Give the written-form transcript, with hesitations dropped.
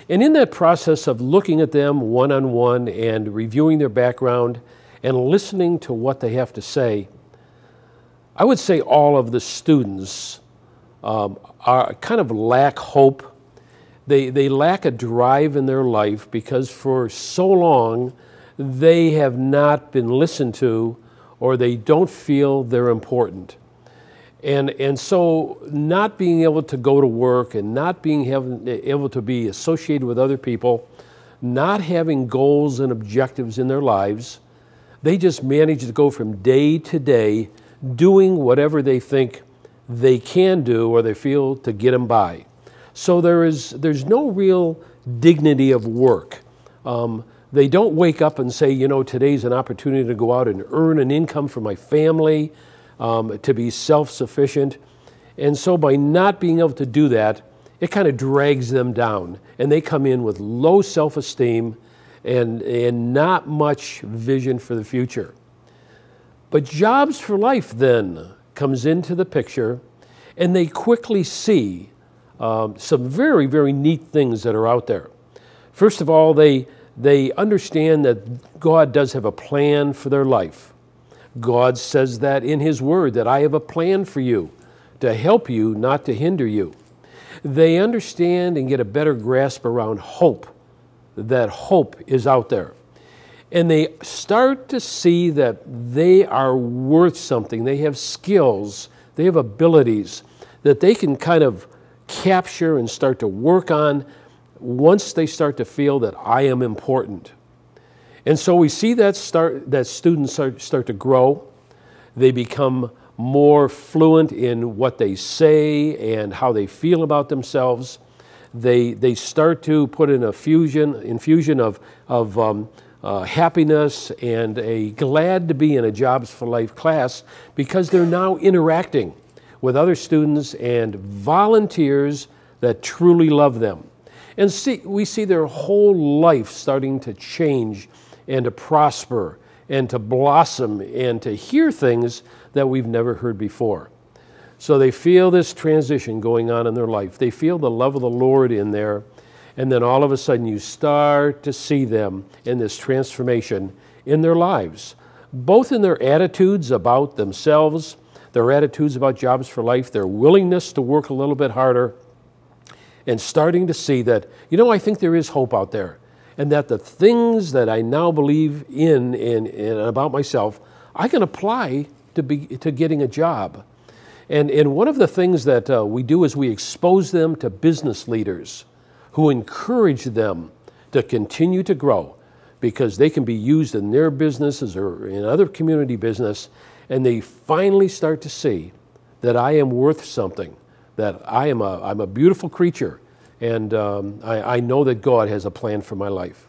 And in that process of looking at them one-on-one and reviewing their background and listening to what they have to say, I would say all of the students are kind of lack hope. They lack a drive in their life because for so long they have not been listened to, or they don't feel they're important. And so not being able to go to work and not being able to be associated with other people, not having goals and objectives in their lives, they just manage to go from day to day doing whatever they think they can do or they feel to get them by. So there's no real dignity of work. They don't wake up and say, you know, today's an opportunity to go out and earn an income for my family, to be self-sufficient. And so by not being able to do that, it kind of drags them down. And they come in with low self-esteem and not much vision for the future. But Jobs for Life then comes into the picture, and they quickly see some very, very neat things that are out there. First of all, they understand that God does have a plan for their life. God says that in His Word, that I have a plan for you, to help you, not to hinder you. They understand and get a better grasp around hope, that hope is out there. And they start to see that they are worth something. They have skills, they have abilities that they can kind of capture and start to work on once they start to feel that I am important. And so we see that students start to grow. They become more fluent in what they say and how they feel about themselves. They start to put in infusion of happiness and a glad to be in a Jobs for Life class because they're now interacting with other students and volunteers that truly love them. And we see their whole life starting to change and to prosper and to blossom and to hear things that we've never heard before. So they feel this transition going on in their life. They feel the love of the Lord in there, and then all of a sudden you start to see them in this transformation in their lives, both in their attitudes about themselves, their attitudes about Jobs for Life, their willingness to work a little bit harder, and starting to see that, you know, I think there is hope out there, and that the things that I now believe in and about myself, I can apply to getting a job. And one of the things that we do is we expose them to business leaders who encourage them to continue to grow because they can be used in their businesses or in other community business, and they finally start to see that I am worth something, that I'm a beautiful creature, and I know that God has a plan for my life.